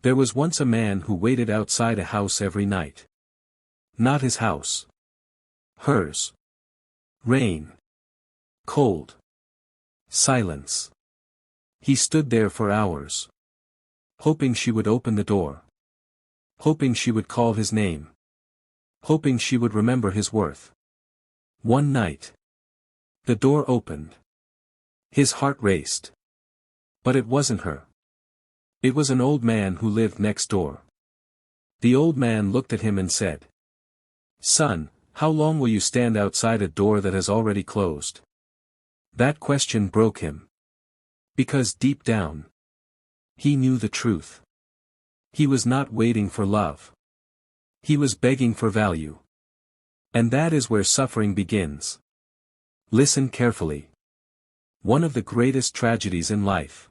There was once a man who waited outside a house every night. Not his house. Hers. Rain. Cold. Silence. He stood there for hours. Hoping she would open the door. Hoping she would call his name. Hoping she would remember his worth. One night. The door opened. His heart raced. But it wasn't her. It was an old man who lived next door. The old man looked at him and said, "Son, how long will you stand outside a door that has already closed?" That question broke him. Because deep down, he knew the truth. He was not waiting for love. He was begging for value. And that is where suffering begins. Listen carefully. One of the greatest tragedies in life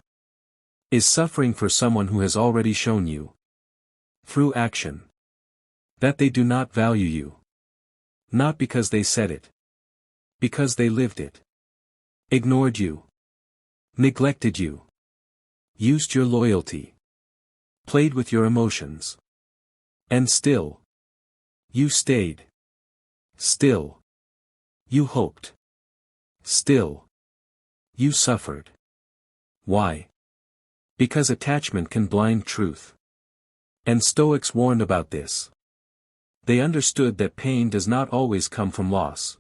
is suffering for someone who has already shown you, through action, that they do not value you. Not because they said it. Because they lived it. Ignored you. Neglected you. Used your loyalty. Played with your emotions. And still, you stayed. Still, you hoped. Still, you suffered. Why? Because attachment can blind truth. And Stoics warned about this. They understood that pain does not always come from loss.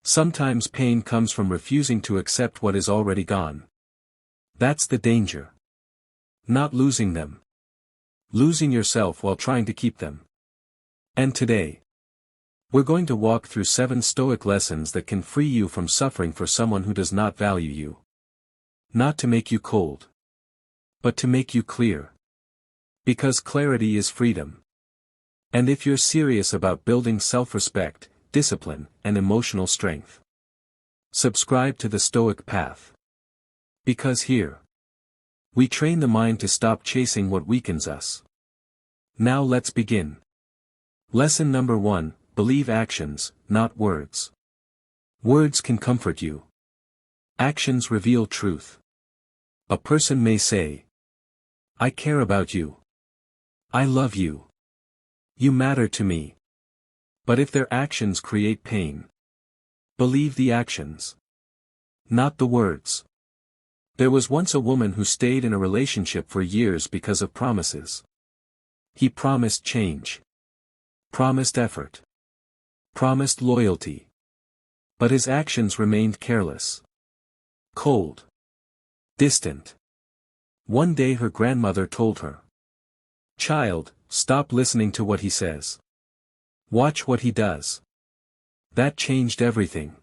Sometimes pain comes from refusing to accept what is already gone. That's the danger. Not losing them. Losing yourself while trying to keep them. And today, we're going to walk through 7 Stoic lessons that can free you from suffering for someone who does not value you. Not to make you cold, but to make you clear. Because clarity is freedom. And if you're serious about building self-respect, discipline, and emotional strength, subscribe to the Stoic Path. Because here, we train the mind to stop chasing what weakens us. Now let's begin. Lesson number 1, believe actions, not words. Words can comfort you. Actions reveal truth. A person may say, "I care about you. I love you. You matter to me." But if their actions create pain, believe the actions, not the words. There was once a woman who stayed in a relationship for years because of promises. He promised change. Promised effort. Promised loyalty. But his actions remained careless. Cold. Distant. One day her grandmother told her, "Child, stop listening to what he says. Watch what he does." That changed everything.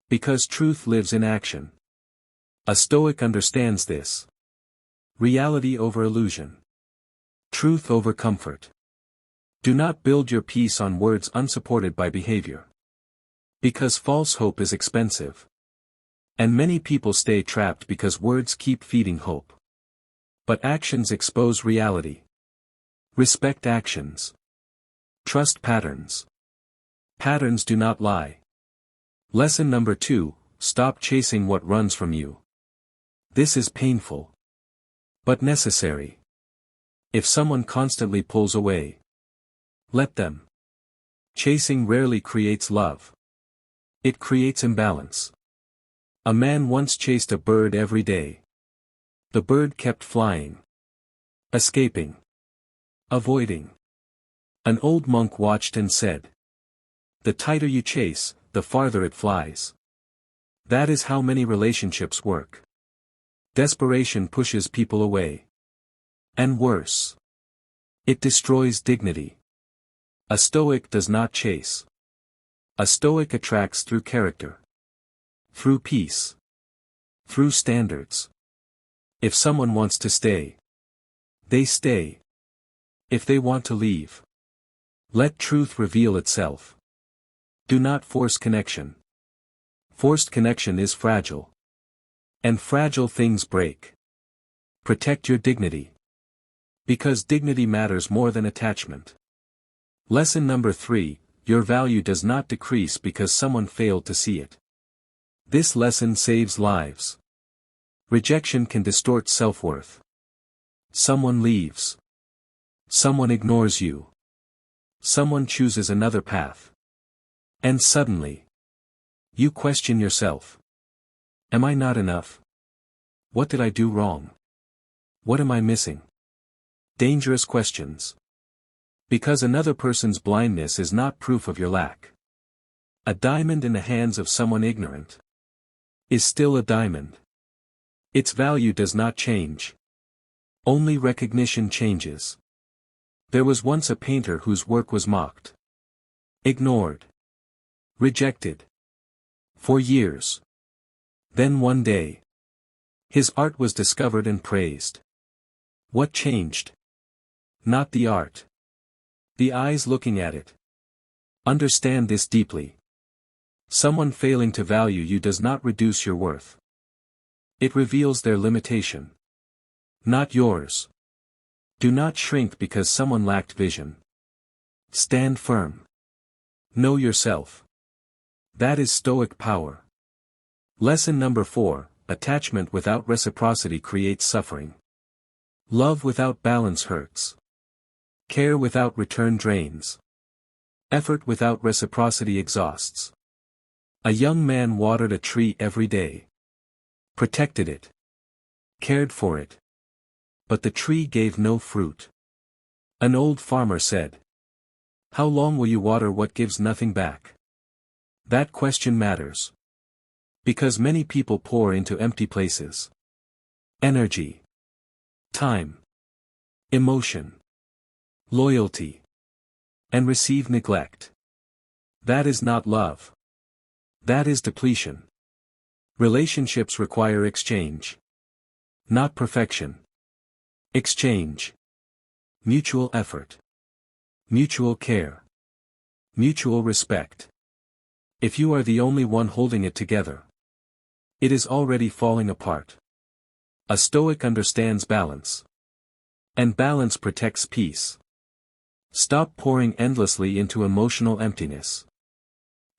Because truth lives in action. A Stoic understands this. Reality over illusion. Truth over comfort. Do not build your peace on words unsupported by behavior. Because false hope is expensive. And many people stay trapped because words keep feeding hope. But actions expose reality. Respect actions. Trust patterns. Patterns do not lie. Lesson number 2, stop chasing what runs from you. This is painful. But necessary. If someone constantly pulls away, let them. Chasing rarely creates love. It creates imbalance. A man once chased a bird every day. The bird kept flying. Escaping. Avoiding. An old monk watched and said, "The tighter you chase, the farther it flies." That is how many relationships work. Desperation pushes people away. And worse, it destroys dignity. A Stoic does not chase. A Stoic attracts through character. Through peace. Through standards. If someone wants to stay, they stay. If they want to leave, let truth reveal itself. Do not force connection. Forced connection is fragile. And fragile things break. Protect your dignity. Because dignity matters more than attachment. Lesson number 3, your value does not decrease because someone failed to see it. This lesson saves lives. Rejection can distort self-worth. Someone leaves. Someone ignores you. Someone chooses another path. And suddenly, you question yourself. Am I not enough? What did I do wrong? What am I missing? Dangerous questions. Because another person's blindness is not proof of your lack. A diamond in the hands of someone ignorant is still a diamond. Its value does not change. Only recognition changes. There was once a painter whose work was mocked, ignored, rejected. For years. Then one day, his art was discovered and praised. What changed? Not the art. The eyes looking at it. Understand this deeply. Someone failing to value you does not reduce your worth. It reveals their limitation. Not yours. Do not shrink because someone lacked vision. Stand firm. Know yourself. That is Stoic power. Lesson number 4, attachment without reciprocity creates suffering. Love without balance hurts. Care without return drains. Effort without reciprocity exhausts. A young man watered a tree every day. Protected it. Cared for it. But the tree gave no fruit. An old farmer said, "How long will you water what gives nothing back?" That question matters. Because many people pour into empty places. Energy. Time. Emotion. Loyalty. And receive neglect. That is not love. That is depletion. Relationships require exchange. Not perfection. Exchange. Mutual effort. Mutual care. Mutual respect. If you are the only one holding it together, it is already falling apart. A Stoic understands balance. And balance protects peace. Stop pouring endlessly into emotional emptiness.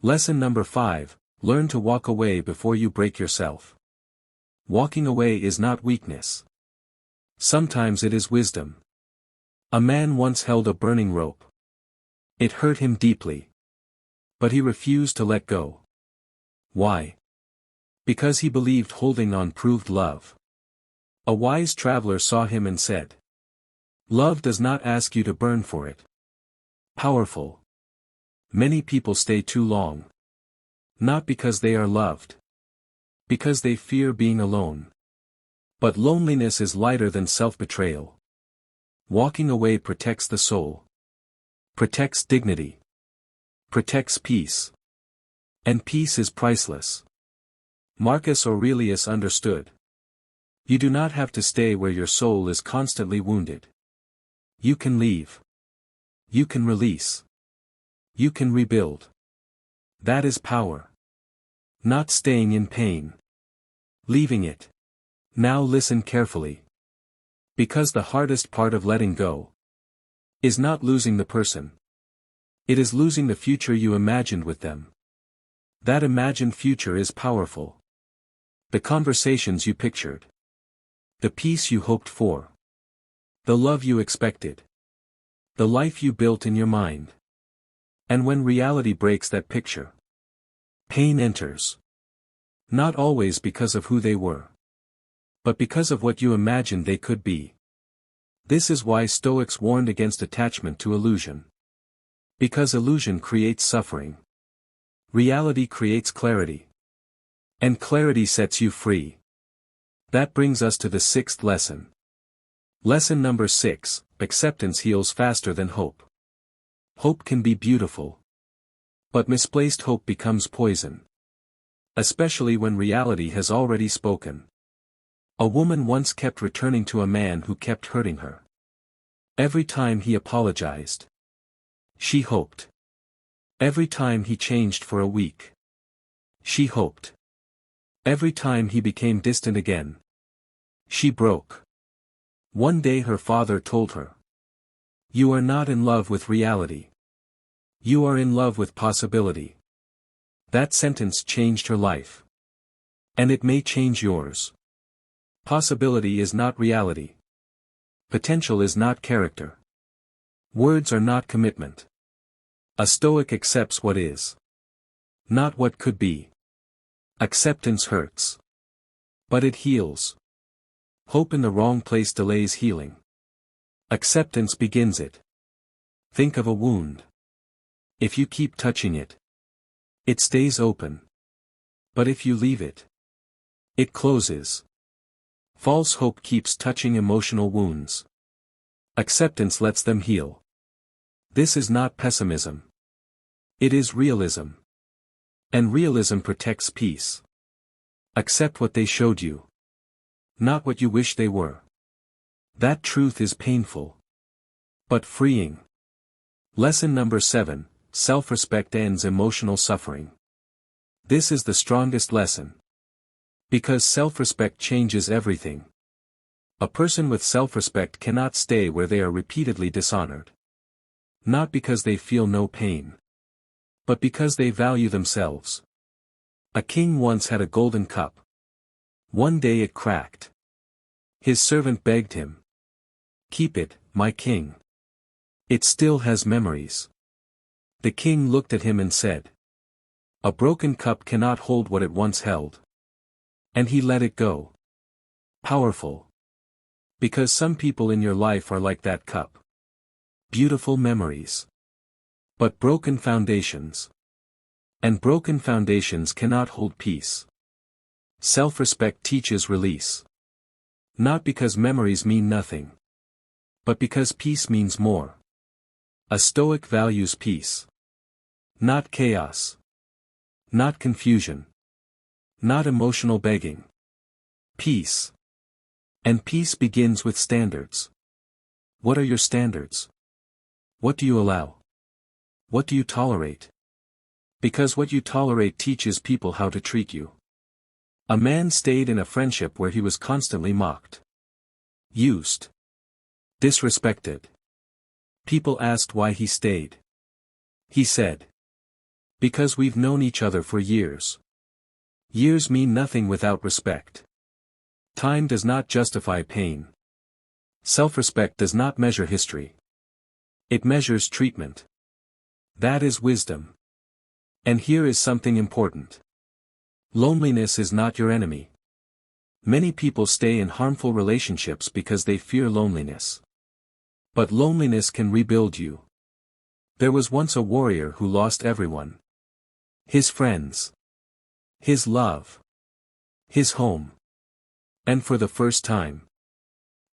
Lesson number 5, learn to walk away before you break yourself. Walking away is not weakness. Sometimes it is wisdom. A man once held a burning rope. It hurt him deeply. But he refused to let go. Why? Because he believed holding on proved love. A wise traveler saw him and said, "Love does not ask you to burn for it." Powerful. Many people stay too long. Not because they are loved. Because they fear being alone. But loneliness is lighter than self-betrayal. Walking away protects the soul. Protects dignity. Protects peace. And peace is priceless. Marcus Aurelius understood. You do not have to stay where your soul is constantly wounded. You can leave. You can release. You can rebuild. That is power. Not staying in pain. Leaving it. Now listen carefully. Because the hardest part of letting go is not losing the person. It is losing the future you imagined with them. That imagined future is powerful. The conversations you pictured. The peace you hoped for. The love you expected. The life you built in your mind. And when reality breaks that picture, pain enters. Not always because of who they were, but because of what you imagined they could be. This is why Stoics warned against attachment to illusion. Because illusion creates suffering. Reality creates clarity. And clarity sets you free. That brings us to the 6th lesson. Lesson number 6, acceptance heals faster than hope. Hope can be beautiful. But misplaced hope becomes poison. Especially when reality has already spoken. A woman once kept returning to a man who kept hurting her. Every time he apologized, she hoped. Every time he changed for a week, she hoped. Every time he became distant again, she broke. One day her father told her, "You are not in love with reality. You are in love with possibility." That sentence changed her life. And it may change yours. Possibility is not reality. Potential is not character. Words are not commitment. A Stoic accepts what is, not what could be. Acceptance hurts, but it heals. Hope in the wrong place delays healing. Acceptance begins it. Think of a wound. If you keep touching it, it stays open. But if you leave it, it closes. False hope keeps touching emotional wounds. Acceptance lets them heal. This is not pessimism. It is realism. And realism protects peace. Accept what they showed you, not what you wish they were. That truth is painful, but freeing. Lesson number 7, self-respect ends emotional suffering. This is the strongest lesson. Because self-respect changes everything. A person with self-respect cannot stay where they are repeatedly dishonored. Not because they feel no pain, but because they value themselves. A king once had a golden cup. One day it cracked. His servant begged him, "Keep it, my king. It still has memories." The king looked at him and said, "A broken cup cannot hold what it once held." And he let it go. Powerful. Because some people in your life are like that cup. Beautiful memories, but broken foundations. And broken foundations cannot hold peace. Self-respect teaches release. Not because memories mean nothing, but because peace means more. A Stoic values peace. Not chaos. Not confusion. Not emotional begging. Peace. And peace begins with standards. What are your standards? What do you allow? What do you tolerate? Because what you tolerate teaches people how to treat you. A man stayed in a friendship where he was constantly mocked, used, disrespected. People asked why he stayed. He said, "Because we've known each other for years." Years mean nothing without respect. Time does not justify pain. Self-respect does not measure history. It measures treatment. That is wisdom. And here is something important. Loneliness is not your enemy. Many people stay in harmful relationships because they fear loneliness. But loneliness can rebuild you. There was once a warrior who lost everyone. His friends. His love. His home. And for the first time,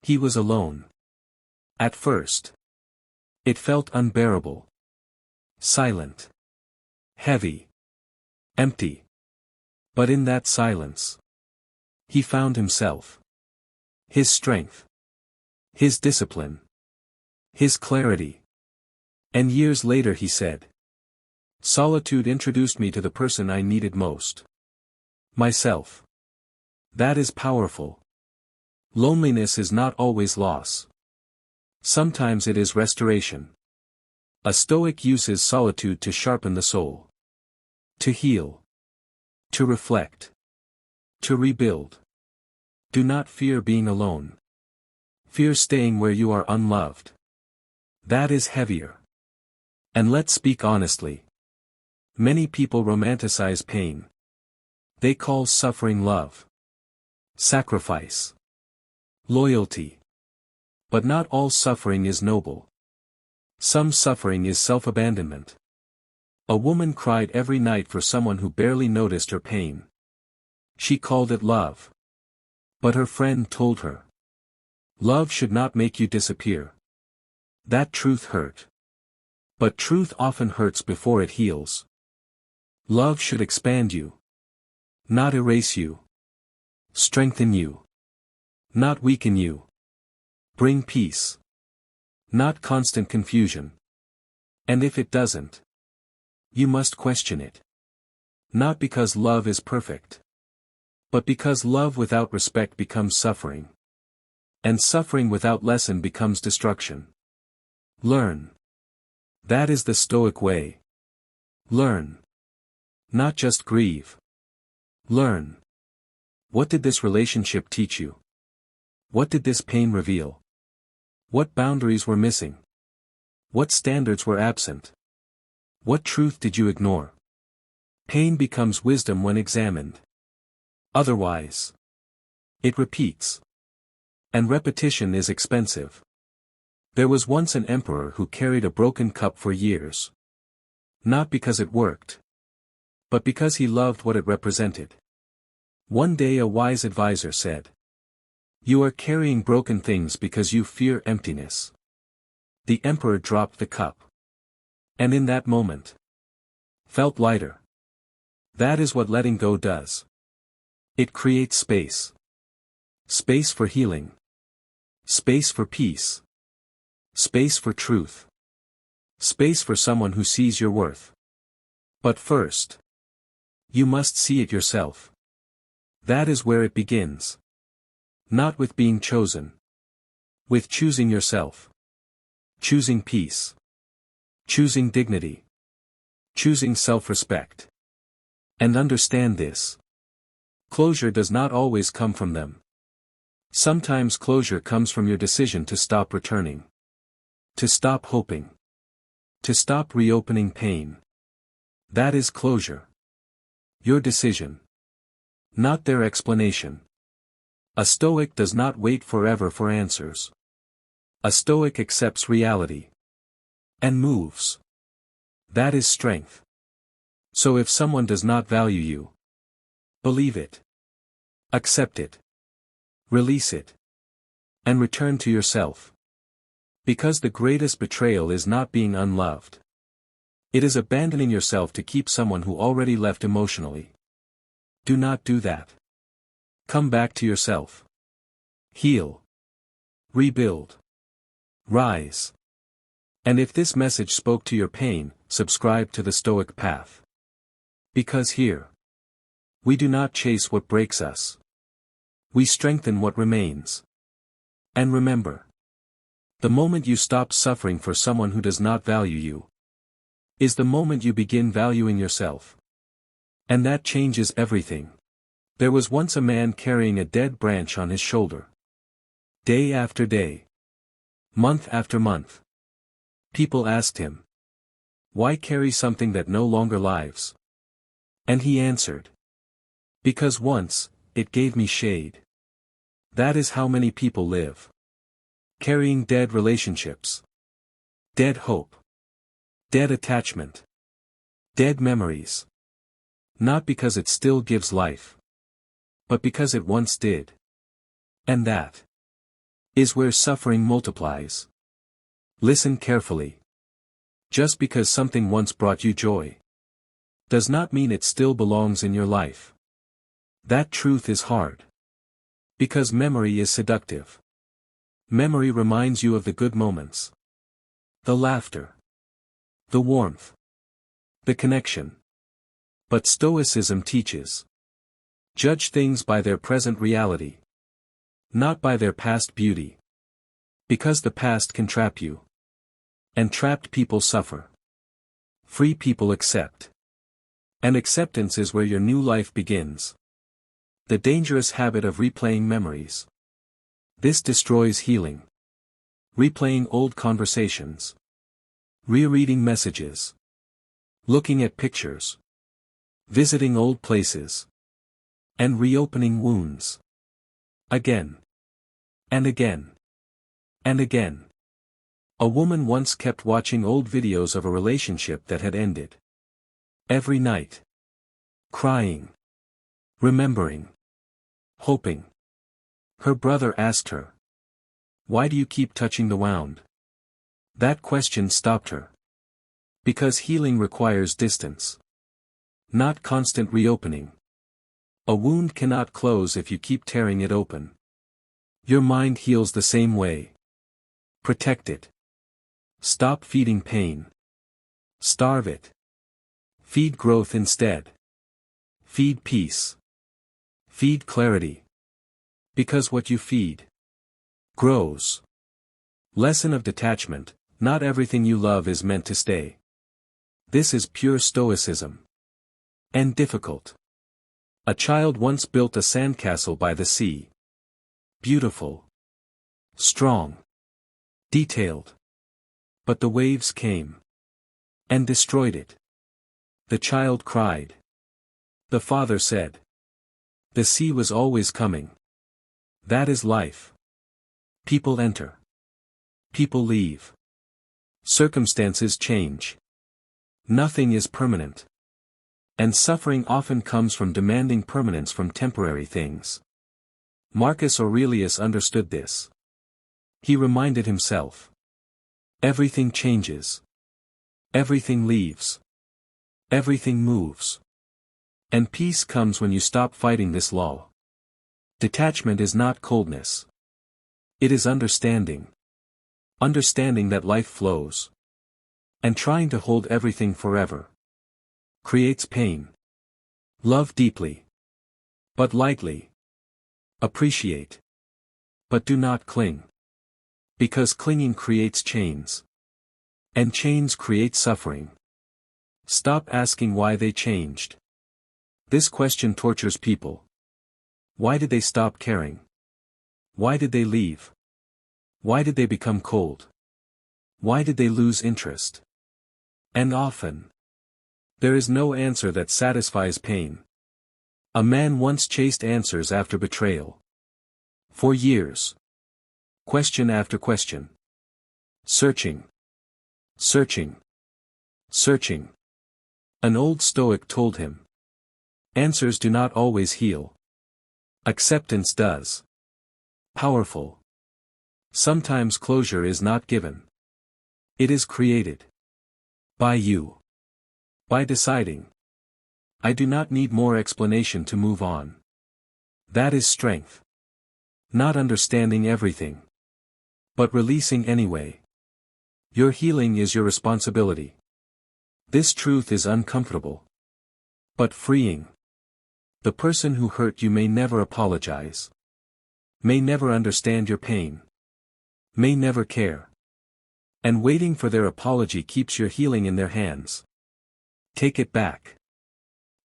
he was alone. At first, it felt unbearable. Silent. Heavy. Empty. But in that silence, he found himself. His strength. His discipline. His clarity. And years later he said, "Solitude introduced me to the person I needed most. Myself." That is powerful. Loneliness is not always loss. Sometimes it is restoration. A Stoic uses solitude to sharpen the soul. To heal. To reflect. To rebuild. Do not fear being alone. Fear staying where you are unloved. That is heavier. And let's speak honestly. Many people romanticize pain. They call suffering love. Sacrifice. Loyalty. But not all suffering is noble. Some suffering is self-abandonment. A woman cried every night for someone who barely noticed her pain. She called it love. But her friend told her, "Love should not make you disappear." That truth hurt. But truth often hurts before it heals. Love should expand you. Not erase you. Strengthen you. Not weaken you. Bring peace. Not constant confusion. And if it doesn't, you must question it. Not because love is perfect, but because love without respect becomes suffering. And suffering without lesson becomes destruction. Learn. That is the Stoic way. Learn. Not just grieve. Learn. What did this relationship teach you? What did this pain reveal? What boundaries were missing? What standards were absent? What truth did you ignore? Pain becomes wisdom when examined. Otherwise, it repeats. And repetition is expensive. There was once an emperor who carried a broken cup for years. Not because it worked, but because he loved what it represented. One day a wise advisor said, "You are carrying broken things because you fear emptiness." The emperor dropped the cup. And in that moment, felt lighter. That is what letting go does. It creates space. Space for healing. Space for peace. Space for truth. Space for someone who sees your worth. But first, you must see it yourself. That is where it begins. Not with being chosen. With choosing yourself. Choosing peace. Choosing dignity. Choosing self-respect. And understand this. Closure does not always come from them. Sometimes closure comes from your decision to stop returning. To stop hoping. To stop reopening pain. That is closure. Your decision. Not their explanation. A Stoic does not wait forever for answers. A Stoic accepts reality. And moves. That is strength. So if someone does not value you, believe it. Accept it. Release it. And return to yourself. Because the greatest betrayal is not being unloved. It is abandoning yourself to keep someone who already left emotionally. Do not do that. Come back to yourself. Heal. Rebuild. Rise. And if this message spoke to your pain, subscribe to the Stoic Path. Because here, we do not chase what breaks us. We strengthen what remains. And remember, the moment you stop suffering for someone who does not value you, is the moment you begin valuing yourself. And that changes everything. There was once a man carrying a dead branch on his shoulder. Day after day. Month after month. People asked him, "Why carry something that no longer lives?" And he answered, "Because once, it gave me shade." That is how many people live. Carrying dead relationships. Dead hope. Dead attachment. Dead memories. Not because it still gives life. But because it once did. And that is where suffering multiplies. Listen carefully. Just because something once brought you joy, does not mean it still belongs in your life. That truth is hard. Because memory is seductive. Memory reminds you of the good moments. The laughter. The warmth. The connection. But Stoicism teaches. Judge things by their present reality. Not by their past beauty. Because the past can trap you. And trapped people suffer. Free people accept. And acceptance is where your new life begins. The dangerous habit of replaying memories. This destroys healing. Replaying old conversations. Rereading messages. Looking at pictures. Visiting old places. And reopening wounds. Again. And again. And again. A woman once kept watching old videos of a relationship that had ended. Every night. Crying. Remembering. Hoping. Her brother asked her, "Why do you keep touching the wound?" That question stopped her. Because healing requires distance. Not constant reopening. A wound cannot close if you keep tearing it open. Your mind heals the same way. Protect it. Stop feeding pain. Starve it. Feed growth instead. Feed peace. Feed clarity. Because what you feed grows. Lesson of detachment: not everything you love is meant to stay. This is pure Stoicism. And difficult. A child once built a sandcastle by the sea. Beautiful. Strong. detailed. But the waves came and destroyed it. The child cried. The father said. The sea was always coming. That is life. People enter. People leave. Circumstances change. Nothing is permanent. And suffering often comes from demanding permanence from temporary things. Marcus Aurelius understood this. He reminded himself. Everything changes. Everything leaves. Everything moves. And peace comes when you stop fighting this law. Detachment is not coldness. It is understanding. Understanding that life flows. And trying to hold everything forever creates pain. Love deeply. But lightly. Appreciate. But do not cling. Because clinging creates chains. And chains create suffering. Stop asking why they changed. This question tortures people. Why did they stop caring? Why did they leave? Why did they become cold? Why did they lose interest? And often, there is no answer that satisfies pain. A man once chased answers after betrayal. For years. Question after question. Searching. Searching. Searching. An old Stoic told him. Answers do not always heal. Acceptance does. Powerful. Sometimes closure is not given. It is created. By you. By deciding. I do not need more explanation to move on. That is strength. Not understanding everything. But releasing anyway. Your healing is your responsibility. This truth is uncomfortable. But freeing. The person who hurt you may never apologize. May never understand your pain. May never care. And waiting for their apology keeps your healing in their hands. Take it back.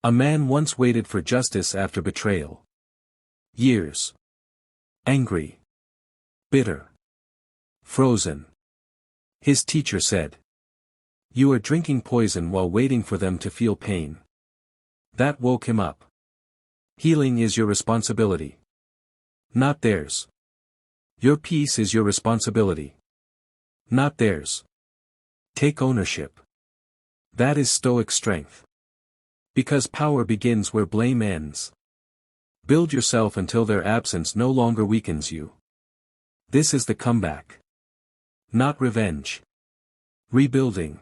A man once waited for justice after betrayal. Years. Angry. Bitter. Frozen. His teacher said. You are drinking poison while waiting for them to feel pain. That woke him up. Healing is your responsibility. Not theirs. Your peace is your responsibility. Not theirs. Take ownership. That is Stoic strength. Because power begins where blame ends. Build yourself until their absence no longer weakens you. This is the comeback. Not revenge. Rebuilding.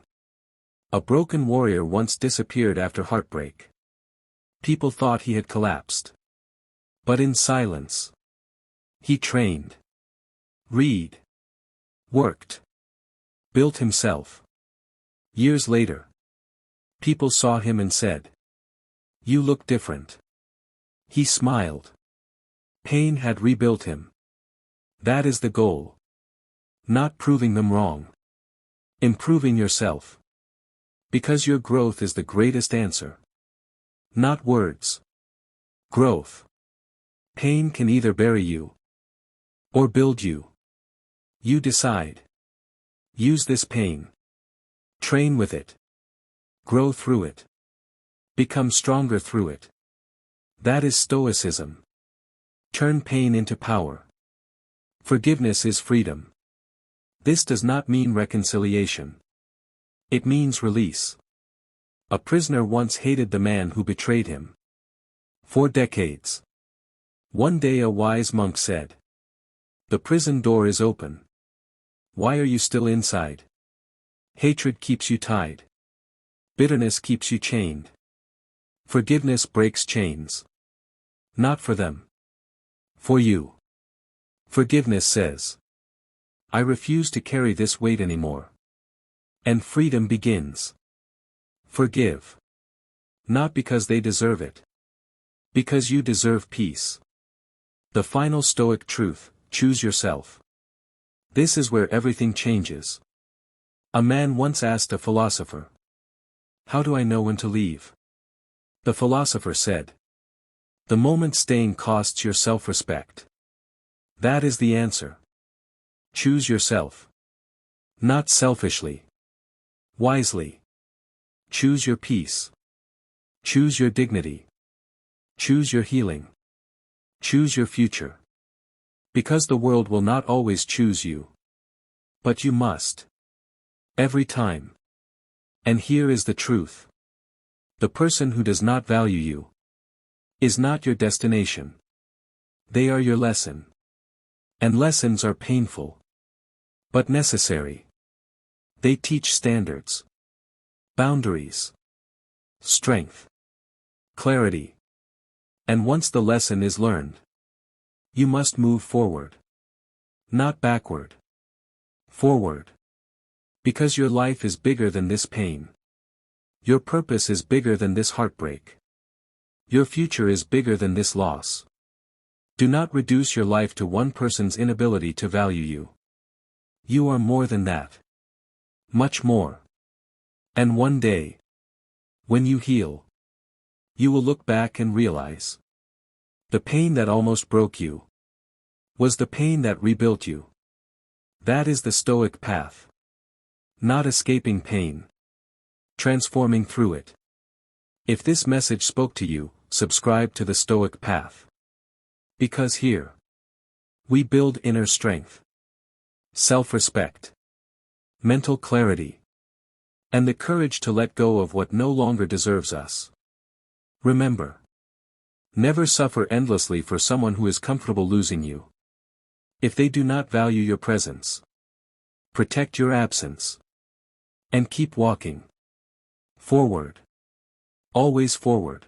A broken warrior once disappeared after heartbreak. People thought he had collapsed. But in silence. He trained. Read. Worked. Built himself. Years later. People saw him and said. You look different. He smiled. Pain had rebuilt him. That is the goal. Not proving them wrong. Improving yourself. Because your growth is the greatest answer. Not words. Growth. Pain can either bury you. Or build you. You decide. Use this pain. Train with it. Grow through it. Become stronger through it. That is Stoicism. Turn pain into power. Forgiveness is freedom. This does not mean reconciliation. It means release. A prisoner once hated the man who betrayed him. For decades. One day a wise monk said. The prison door is open. Why are you still inside? Hatred keeps you tied. Bitterness keeps you chained. Forgiveness breaks chains. Not for them. For you. Forgiveness says. I refuse to carry this weight anymore. And freedom begins. Forgive. Not because they deserve it. Because you deserve peace. The final Stoic truth, choose yourself. This is where everything changes. A man once asked a philosopher. How do I know when to leave? The philosopher said. The moment staying costs your self-respect. That is the answer. Choose yourself. Not selfishly. Wisely. Choose your peace. Choose your dignity. Choose your healing. Choose your future. Because the world will not always choose you. But you must. Every time. And here is the truth. The person who does not value you is not your destination. They are your lesson. And lessons are painful. But necessary. They teach standards. Boundaries. Strength. Clarity. And once the lesson is learned, you must move forward. Not backward. Forward. Because your life is bigger than this pain. Your purpose is bigger than this heartbreak. Your future is bigger than this loss. Do not reduce your life to one person's inability to value you. You are more than that. Much more. And one day, when you heal, you will look back and realize the pain that almost broke you was the pain that rebuilt you. That is the Stoic path. Not escaping pain. Transforming through it. If this message spoke to you, subscribe to the Stoic path. Because here, we build inner strength, self-respect, mental clarity, and the courage to let go of what no longer deserves us. Remember, never suffer endlessly for someone who is comfortable losing you. If they do not value your presence, protect your absence. And keep walking. Forward. Always forward.